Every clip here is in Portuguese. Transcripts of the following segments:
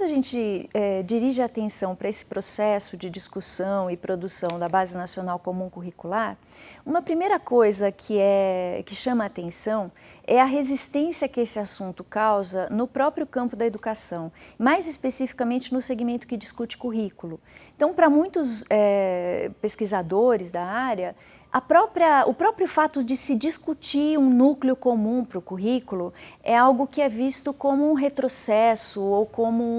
a gente dirige a atenção para esse processo de discussão e produção da Base Nacional Comum Curricular, uma primeira coisa que chama a atenção é a resistência que esse assunto causa no próprio campo da educação, mais especificamente no segmento que discute currículo. Então, para muitos pesquisadores da área, o próprio fato de se discutir um núcleo comum para o currículo é algo que é visto como um retrocesso ou como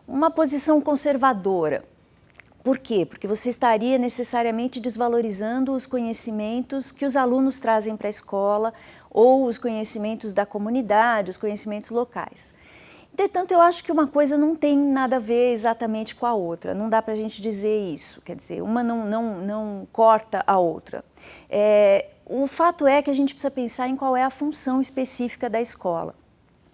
uma posição conservadora. Por quê? Porque você estaria necessariamente desvalorizando os conhecimentos que os alunos trazem para a escola ou os conhecimentos da comunidade, os conhecimentos locais. Entretanto, eu acho que uma coisa não tem nada a ver exatamente com a outra, não dá para a gente dizer isso, quer dizer, uma não corta a outra. O fato é que a gente precisa pensar em qual é a função específica da escola.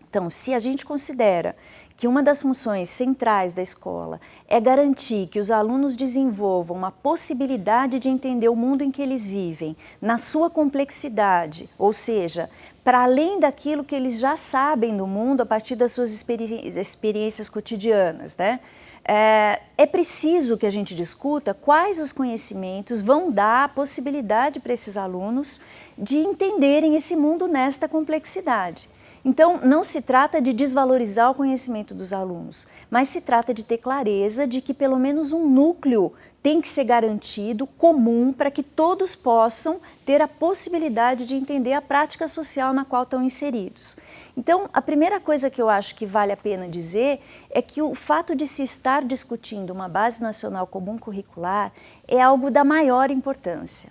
Então, se a gente considera que uma das funções centrais da escola é garantir que os alunos desenvolvam uma possibilidade de entender o mundo em que eles vivem, na sua complexidade, ou seja, para além daquilo que eles já sabem do mundo a partir das suas experiências cotidianas, né? É preciso que a gente discuta quais os conhecimentos vão dar a possibilidade para esses alunos de entenderem esse mundo nesta complexidade. Então, não se trata de desvalorizar o conhecimento dos alunos, mas se trata de ter clareza de que pelo menos um núcleo tem que ser garantido, comum, para que todos possam ter a possibilidade de entender a prática social na qual estão inseridos. Então, a primeira coisa que eu acho que vale a pena dizer é que o fato de se estar discutindo uma Base Nacional Comum Curricular é algo da maior importância,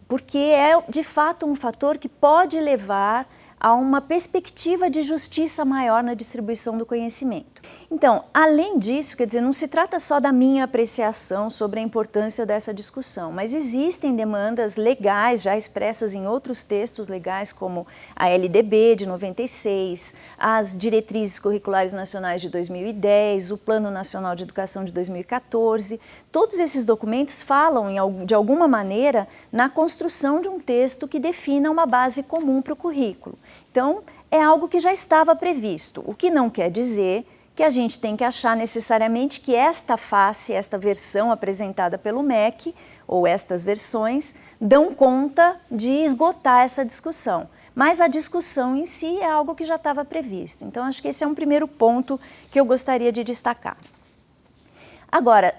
porque é de fato um fator que pode levar a uma perspectiva de justiça maior na distribuição do conhecimento. Então, além disso, quer dizer, não se trata só da minha apreciação sobre a importância dessa discussão, mas existem demandas legais já expressas em outros textos legais, como a LDB de 96, as Diretrizes Curriculares Nacionais de 2010, o Plano Nacional de Educação de 2014. Todos esses documentos falam, de alguma maneira, na construção de um texto que defina uma base comum para o currículo. Então, é algo que já estava previsto, o que não quer dizer que a gente tem que achar necessariamente que esta versão apresentada pelo MEC, ou estas versões, dão conta de esgotar essa discussão. Mas a discussão em si é algo que já estava previsto. Então, acho que esse é um primeiro ponto que eu gostaria de destacar. Agora,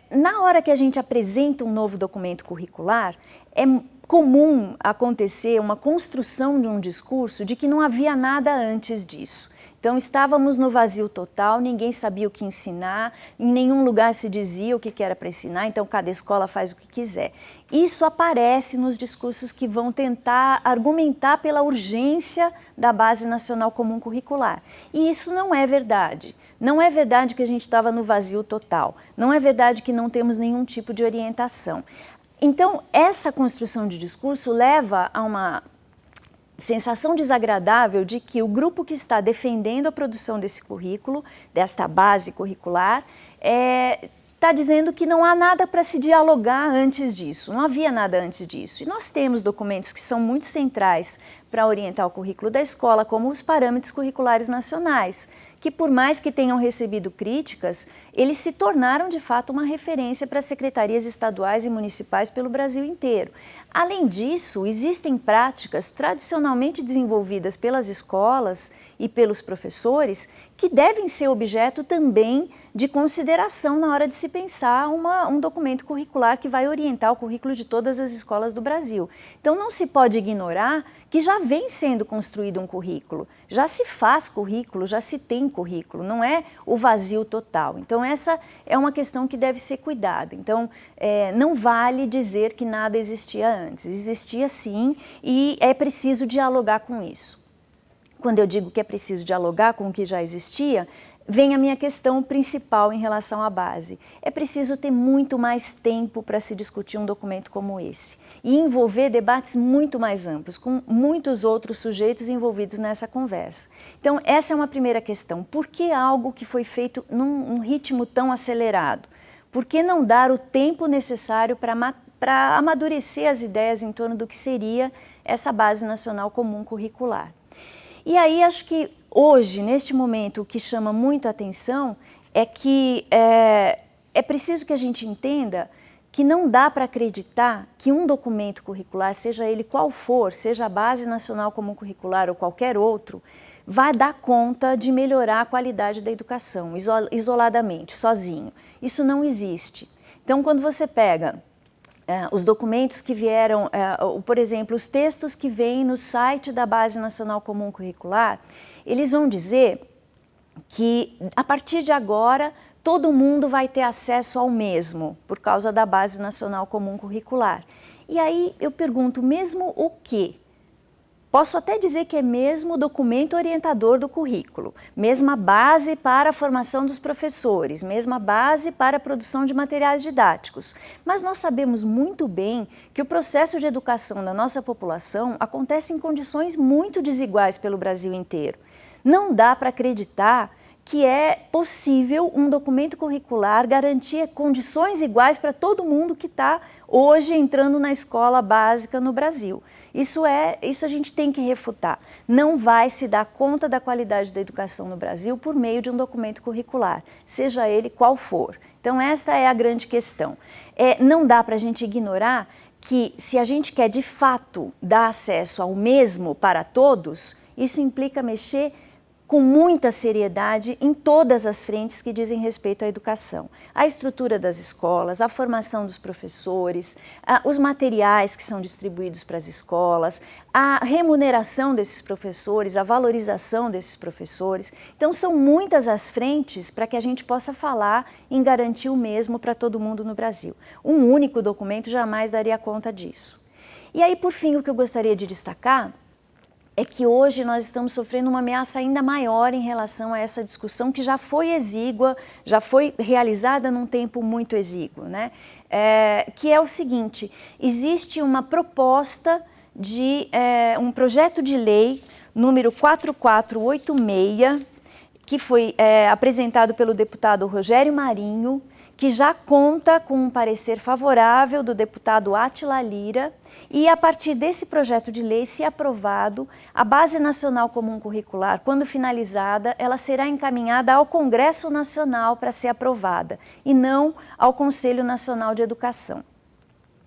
na hora que a gente apresenta um novo documento curricular, é comum acontecer uma construção de um discurso de que não havia nada antes disso. Então, estávamos no vazio total, ninguém sabia o que ensinar, em nenhum lugar se dizia o que era para ensinar, então cada escola faz o que quiser. Isso aparece nos discursos que vão tentar argumentar pela urgência da Base Nacional Comum Curricular. E isso não é verdade. Não é verdade que a gente estava no vazio total. Não é verdade que não temos nenhum tipo de orientação. Então, essa construção de discurso leva a uma sensação desagradável de que o grupo que está defendendo a produção desse currículo, desta base curricular, está dizendo que não há nada para se dialogar antes disso, não havia nada antes disso. E nós temos documentos que são muito centrais para orientar o currículo da escola, como os parâmetros curriculares nacionais, que por mais que tenham recebido críticas, eles se tornaram de fato uma referência para secretarias estaduais e municipais pelo Brasil inteiro. Além disso, existem práticas tradicionalmente desenvolvidas pelas escolas e pelos professores que devem ser objeto também de consideração na hora de se pensar um documento curricular que vai orientar o currículo de todas as escolas do Brasil. Então não se pode ignorar que já vem sendo construído um currículo, já se faz currículo, já se tem currículo, não é o vazio total. Então essa é uma questão que deve ser cuidada. Então não vale dizer que nada existia antes, existia sim e é preciso dialogar com isso. Quando eu digo que é preciso dialogar com o que já existia, vem a minha questão principal em relação à base. É preciso ter muito mais tempo para se discutir um documento como esse e envolver debates muito mais amplos, com muitos outros sujeitos envolvidos nessa conversa. Então, essa é uma primeira questão. Por que algo que foi feito num ritmo tão acelerado? Por que não dar o tempo necessário para amadurecer as ideias em torno do que seria essa Base Nacional Comum Curricular? E aí acho que hoje, neste momento, o que chama muito a atenção é que é preciso que a gente entenda que não dá para acreditar que um documento curricular, seja ele qual for, seja a Base Nacional Comum Curricular ou qualquer outro, vai dar conta de melhorar a qualidade da educação, isoladamente, sozinho. Isso não existe. Então, quando você pega os documentos que vieram, por exemplo, os textos que vêm no site da Base Nacional Comum Curricular, eles vão dizer que, a partir de agora, todo mundo vai ter acesso ao mesmo, por causa da Base Nacional Comum Curricular. E aí eu pergunto, mesmo o quê? Posso até dizer que é mesmo o documento orientador do currículo, mesma base para a formação dos professores, mesma base para a produção de materiais didáticos. Mas nós sabemos muito bem que o processo de educação da nossa população acontece em condições muito desiguais pelo Brasil inteiro. Não dá para acreditar que é possível um documento curricular garantir condições iguais para todo mundo que está hoje entrando na escola básica no Brasil. Isso a gente tem que refutar. Não vai se dar conta da qualidade da educação no Brasil por meio de um documento curricular, seja ele qual for. Então esta é a grande questão. Não dá para a gente ignorar que, se a gente quer de fato dar acesso ao mesmo para todos, isso implica mexer com muita seriedade em todas as frentes que dizem respeito à educação. A estrutura das escolas, a formação dos professores, os materiais que são distribuídos para as escolas, a remuneração desses professores, a valorização desses professores. Então são muitas as frentes para que a gente possa falar em garantir o mesmo para todo mundo no Brasil. Um único documento jamais daria conta disso. E aí, por fim, o que eu gostaria de destacar é que hoje nós estamos sofrendo uma ameaça ainda maior em relação a essa discussão que já foi exígua, já foi realizada num tempo muito exíguo, né? Que é o seguinte: existe uma proposta de um projeto de lei número 4486, que foi apresentado pelo deputado Rogério Marinho, que já conta com um parecer favorável do deputado Átila Lira, e a partir desse projeto de lei, se aprovado, a Base Nacional Comum Curricular, quando finalizada, ela será encaminhada ao Congresso Nacional para ser aprovada, e não ao Conselho Nacional de Educação.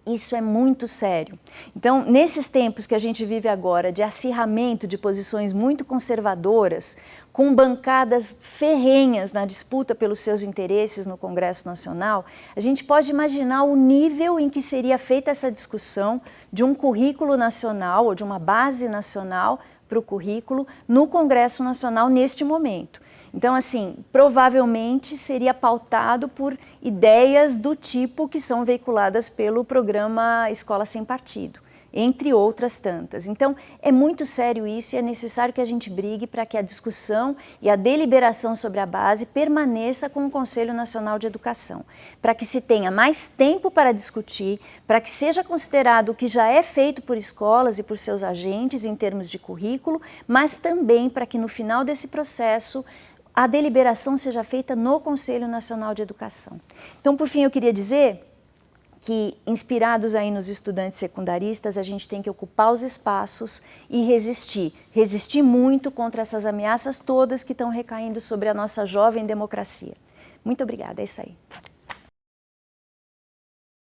Isso é muito sério. Então, nesses tempos que a gente vive agora, de acirramento de posições muito conservadoras, com bancadas ferrenhas na disputa pelos seus interesses no Congresso Nacional, a gente pode imaginar o nível em que seria feita essa discussão de um currículo nacional ou de uma base nacional para o currículo no Congresso Nacional neste momento. Então, assim, provavelmente seria pautado por ideias do tipo que são veiculadas pelo programa Escola Sem Partido, entre outras tantas. Então, é muito sério isso e é necessário que a gente brigue para que a discussão e a deliberação sobre a base permaneça com o Conselho Nacional de Educação, para que se tenha mais tempo para discutir, para que seja considerado o que já é feito por escolas e por seus agentes em termos de currículo, mas também para que no final desse processo a deliberação seja feita no Conselho Nacional de Educação. Então, por fim, eu queria dizer que, inspirados aí nos estudantes secundaristas, a gente tem que ocupar os espaços e resistir muito contra essas ameaças todas que estão recaindo sobre a nossa jovem democracia. Muito obrigada, é isso aí.